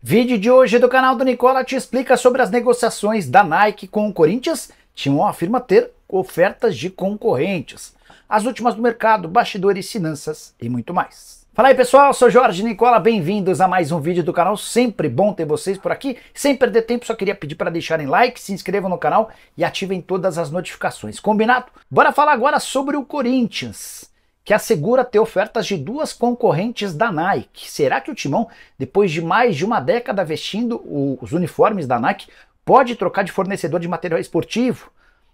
Vídeo de hoje do canal do Nicola te explica sobre as negociações da Nike com o Corinthians. Timão afirma ter ofertas de concorrentes, as últimas do mercado, bastidores, finanças e muito mais. Fala aí pessoal, sou Jorge Nicola, bem-vindos a mais um vídeo do canal, sempre bom ter vocês por aqui. Sem perder tempo, só queria pedir para deixarem like, se inscrevam no canal e ativem todas as notificações, combinado? Bora falar agora sobre o Corinthians, que assegura ter ofertas de duas concorrentes da Nike. Será que o Timão, depois de mais de uma década vestindo os uniformes da Nike, pode trocar de fornecedor de material esportivo?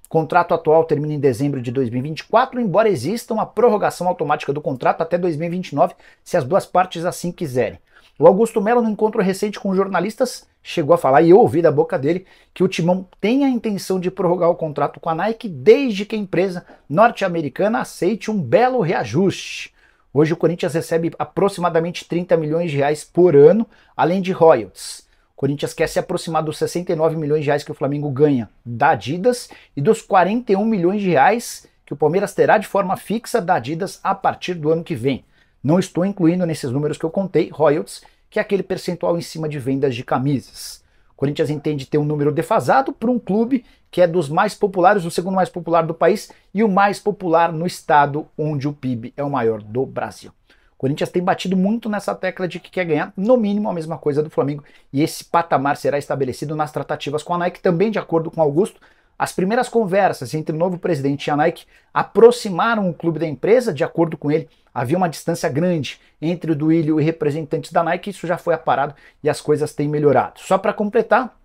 O contrato atual termina em dezembro de 2024, embora exista uma prorrogação automática do contrato até 2029, se as duas partes assim quiserem. O Augusto Melo, no encontro recente com jornalistas, chegou a falar, e eu ouvi da boca dele, que o Timão tem a intenção de prorrogar o contrato com a Nike desde que a empresa norte-americana aceite um belo reajuste. Hoje o Corinthians recebe aproximadamente 30 milhões de reais por ano, além de royalties. O Corinthians quer se aproximar dos 69 milhões de reais que o Flamengo ganha da Adidas e dos 41 milhões de reais que o Palmeiras terá de forma fixa da Adidas a partir do ano que vem. Não estou incluindo nesses números que eu contei, royalties, que é aquele percentual em cima de vendas de camisas. O Corinthians entende ter um número defasado para um clube que é dos mais populares, o segundo mais popular do país e o mais popular no estado onde o PIB é o maior do Brasil. O Corinthians tem batido muito nessa tecla de que quer ganhar no mínimo a mesma coisa do Flamengo e esse patamar será estabelecido nas tratativas com a Nike, também de acordo com Augusto. As primeiras conversas entre o novo presidente e a Nike aproximaram o clube da empresa, de acordo com ele, havia uma distância grande entre o Duílio e representantes da Nike, isso já foi aparado e as coisas têm melhorado. Só para completar,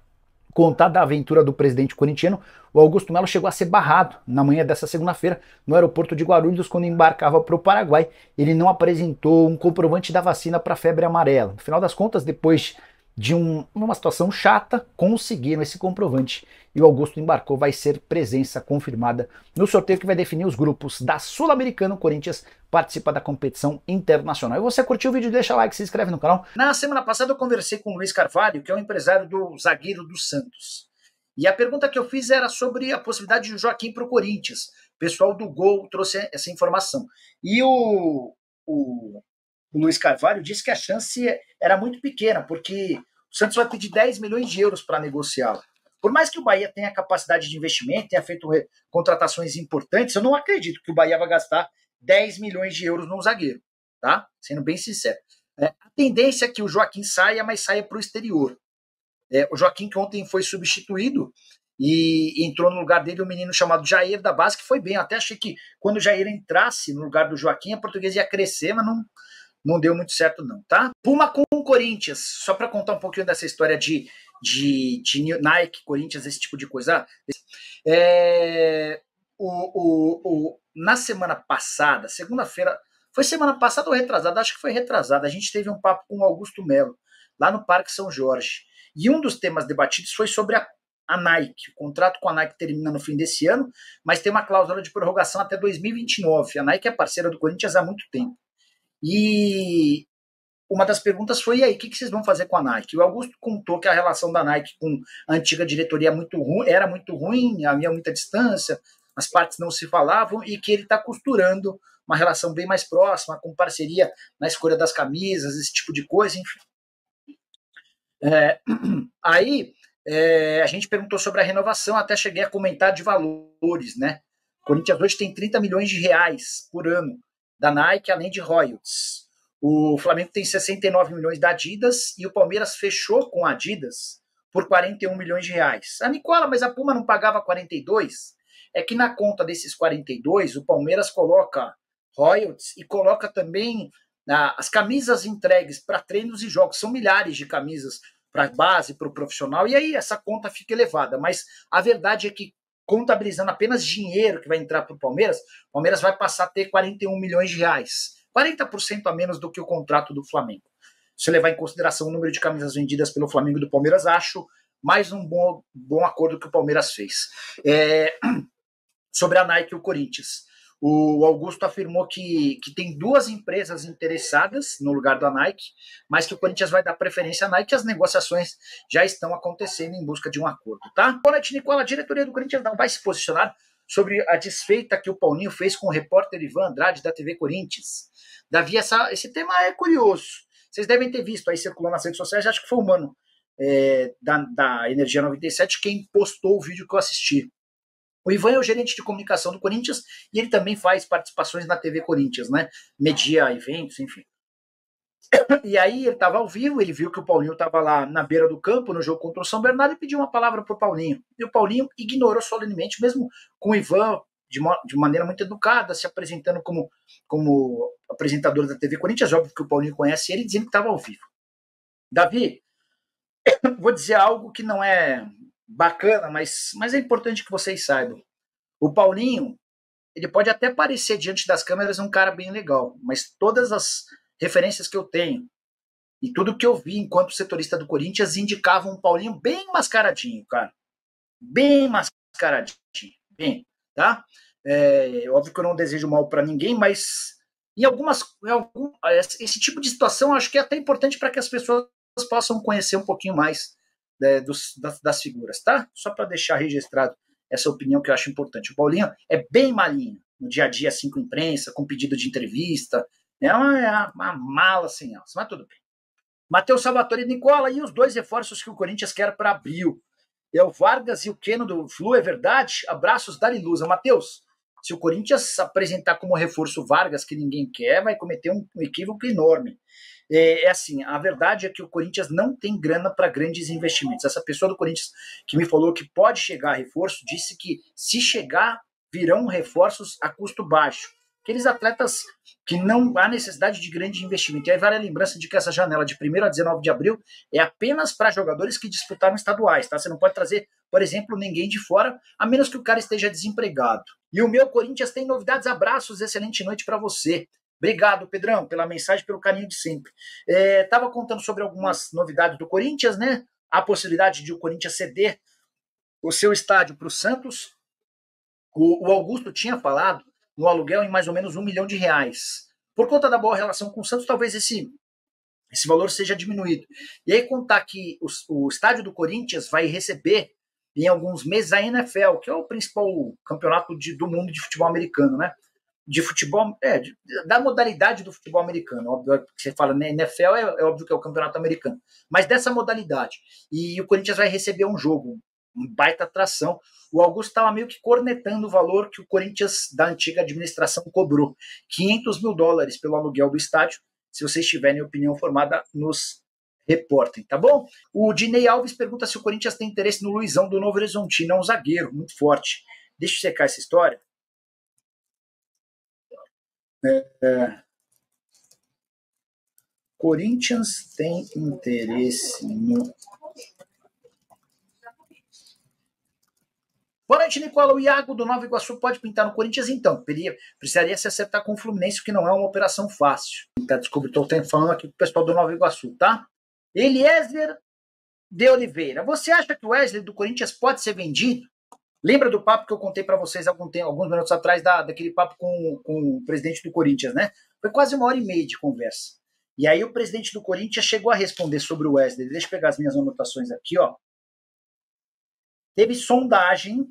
contar da aventura do presidente corintiano, o Augusto Melo chegou a ser barrado na manhã dessa segunda-feira no aeroporto de Guarulhos quando embarcava para o Paraguai. Ele não apresentou um comprovante da vacina para a febre amarela. No final das contas, depois de uma situação chata, conseguiram esse comprovante e o Augusto embarcou, vai ser presença confirmada no sorteio que vai definir os grupos da Sul-Americana. O Corinthians participa da competição internacional. E você curtiu o vídeo, deixa like, se inscreve no canal. Na semana passada eu conversei com o Luiz Carvalho, que é o empresário do zagueiro do Santos. E a pergunta que eu fiz era sobre a possibilidade de Joaquim para o Corinthians. O pessoal do Gol trouxe essa informação. E o Luiz Carvalho disse que a chance era muito pequena, porque o Santos vai pedir 10 milhões de euros para negociá-lo. Por mais que o Bahia tenha capacidade de investimento, tenha feito contratações importantes, eu não acredito que o Bahia vai gastar 10 milhões de euros num zagueiro, tá? Sendo bem sincero. A tendência é que o Joaquim saia, mas saia para o exterior. O Joaquim, que ontem foi substituído, e entrou no lugar dele um menino chamado Jair da base, que foi bem. Eu até achei que quando o Jair entrasse no lugar do Joaquim, a Portuguesa ia crescer, mas não deu muito certo não, tá? Puma com o Corinthians, só para contar um pouquinho dessa história de Nike, Corinthians, esse tipo de coisa. Na semana passada, segunda-feira, foi semana passada ou retrasada? Acho que foi retrasada. A gente teve um papo com o Augusto Melo, lá no Parque São Jorge. E um dos temas debatidos foi sobre a Nike. O contrato com a Nike termina no fim desse ano, mas tem uma cláusula de prorrogação até 2029. A Nike é parceira do Corinthians há muito tempo. E uma das perguntas foi, e aí, o que vocês vão fazer com a Nike? O Augusto contou que a relação da Nike com a antiga diretoria era muito ruim, havia muita distância, as partes não se falavam, e que ele está costurando uma relação bem mais próxima, com parceria na escolha das camisas, esse tipo de coisa, enfim. Aí a gente perguntou sobre a renovação, até cheguei a comentar de valores, né? O Corinthians hoje tem 30 milhões de reais por ano da Nike, além de royalties. O Flamengo tem 69 milhões da Adidas e o Palmeiras fechou com a Adidas por 41 milhões de reais. A Nicola, mas a Puma não pagava 42? É que na conta desses 42, o Palmeiras coloca royalties e coloca também as camisas entregues para treinos e jogos. São milhares de camisas para a base, para o profissional, e aí essa conta fica elevada. Mas a verdade é que, contabilizando apenas dinheiro que vai entrar para o Palmeiras vai passar a ter 41 milhões de reais. 40% a menos do que o contrato do Flamengo. Se levar em consideração o número de camisas vendidas pelo Flamengo e do Palmeiras, acho mais um bom acordo que o Palmeiras fez. Sobre a Nike e o Corinthians. O Augusto afirmou que tem duas empresas interessadas no lugar da Nike, mas que o Corinthians vai dar preferência à Nike e as negociações já estão acontecendo em busca de um acordo, tá? Boa noite, Nicola. A diretoria do Corinthians não vai se posicionar sobre a desfeita que o Paulinho fez com o repórter Ivan Andrade da TV Corinthians. Davi, esse tema é curioso. Vocês devem ter visto aí circulando nas redes sociais, acho que foi o Mano da Energia 97 quem postou o vídeo que eu assisti. O Ivan é o gerente de comunicação do Corinthians e ele também faz participações na TV Corinthians, né? Media eventos, enfim. E aí ele estava ao vivo, ele viu que o Paulinho estava lá na beira do campo, no jogo contra o São Bernardo, e pediu uma palavra para o Paulinho. E o Paulinho ignorou solenemente, mesmo com o Ivan de maneira muito educada, se apresentando como apresentador da TV Corinthians, óbvio que o Paulinho conhece ele, dizendo que estava ao vivo. Davi, vou dizer algo que não é bacana, mas é importante que vocês saibam. O Paulinho, ele pode até parecer diante das câmeras um cara bem legal, mas todas as referências que eu tenho e tudo que eu vi enquanto setorista do Corinthians indicavam um Paulinho bem mascaradinho, cara. Bem mascaradinho. Bem, tá? Óbvio que eu não desejo mal para ninguém, mas esse tipo de situação eu acho que é até importante para que as pessoas possam conhecer um pouquinho mais das figuras, tá? Só para deixar registrado essa opinião que eu acho importante. O Paulinho é bem malinho no dia a dia, assim, com imprensa, com pedido de entrevista. É uma mala sem alça, mas tudo bem. Matheus Salvatore e Nicola, e os dois reforços que o Corinthians quer para abril? É o Vargas e o Keno do Flu, é verdade? Abraços, Dari Lusa. Matheus, se o Corinthians apresentar como reforço Vargas, que ninguém quer, vai cometer um equívoco enorme. Assim, a verdade é que o Corinthians não tem grana para grandes investimentos. Essa pessoa do Corinthians que me falou que pode chegar a reforço, disse que se chegar, virão reforços a custo baixo. Aqueles atletas que não há necessidade de grande investimento. E aí vale a lembrança de que essa janela de 1º a 19 de abril é apenas para jogadores que disputaram estaduais, tá? Você não pode trazer, por exemplo, ninguém de fora, a menos que o cara esteja desempregado. E o meu Corinthians tem novidades, abraços, excelente noite para você. Obrigado, Pedrão, pela mensagem, pelo carinho de sempre. Estava contando sobre algumas novidades do Corinthians, né? A possibilidade de o Corinthians ceder o seu estádio para o Santos. O Augusto tinha falado no aluguel em mais ou menos R$1 milhão. Por conta da boa relação com o Santos, talvez esse valor seja diminuído. E aí contar que o estádio do Corinthians vai receber em alguns meses a NFL, que é o principal campeonato do mundo de futebol americano, né? De futebol, da modalidade do futebol americano. Óbvio que você fala, né, NFL é óbvio que é o campeonato americano, mas dessa modalidade. E o Corinthians vai receber um jogo, um baita atração. O Augusto estava meio que cornetando o valor que o Corinthians da antiga administração cobrou. $500 mil pelo aluguel do estádio. Se vocês tiverem opinião formada, nos reportem, tá bom? O Dinei Alves pergunta se o Corinthians tem interesse no Luizão do Novo Horizontino, é um zagueiro muito forte. Deixa eu secar essa história. Corinthians tem interesse no... Boa noite, Nicola. O Iago do Nova Iguaçu pode pintar no Corinthians? Então, precisaria se acertar com o Fluminense, que não é uma operação fácil. Desculpa, estou falando aqui com o pessoal do Nova Iguaçu, tá? Eliezer de Oliveira. Você acha que o Wesley do Corinthians pode ser vendido? Lembra do papo que eu contei para vocês alguns minutos atrás, daquele papo com o presidente do Corinthians, né? Foi quase 1h30 de conversa. E aí o presidente do Corinthians chegou a responder sobre o Wesley. Deixa eu pegar as minhas anotações aqui, ó. Teve sondagem,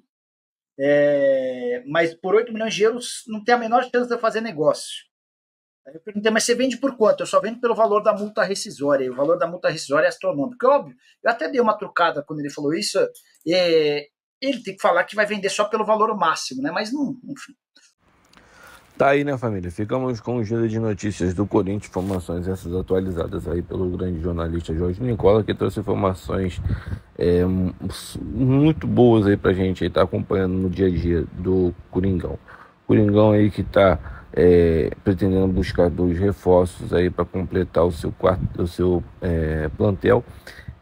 mas por 8 milhões de euros não tem a menor chance de eu fazer negócio. Aí eu perguntei, mas você vende por quanto? Eu só vendo pelo valor da multa rescisória. E o valor da multa rescisória é astronômico. Óbvio, eu até dei uma trucada quando ele falou isso. Ele tem que falar que vai vender só pelo valor máximo, né? Mas não, enfim. Tá aí, né, família? Ficamos com o giro de notícias do Corinthians, informações essas atualizadas aí pelo grande jornalista Jorge Nicola, que trouxe informações muito boas aí pra gente aí tá acompanhando no dia a dia do Coringão. Coringão aí que tá pretendendo buscar 2 reforços aí para completar o seu plantel.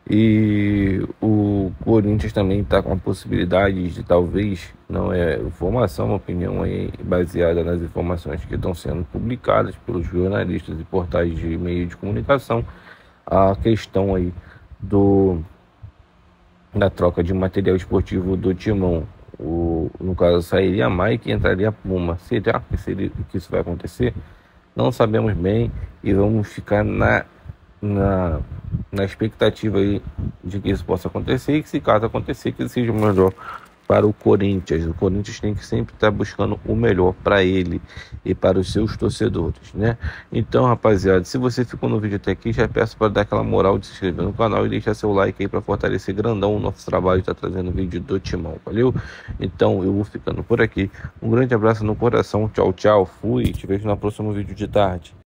E o Corinthians também está com a possibilidade de, talvez, não é informação, uma opinião aí baseada nas informações que estão sendo publicadas pelos jornalistas e portais de meio de comunicação, a questão aí da troca de material esportivo do Timão. No caso, sairia Mike e entraria Puma. Será que isso vai acontecer? Não sabemos bem e vamos ficar na expectativa aí de que isso possa acontecer e que, se caso acontecer, que seja o melhor para o Corinthians. O Corinthians tem que sempre estar buscando o melhor para ele e para os seus torcedores, né? Então, rapaziada, se você ficou no vídeo até aqui, já peço para dar aquela moral de se inscrever no canal e deixar seu like aí para fortalecer grandão o nosso trabalho de estar trazendo vídeo do Timão, valeu? Então, eu vou ficando por aqui. Um grande abraço no coração, tchau, tchau, fui, te vejo no próximo vídeo de tarde.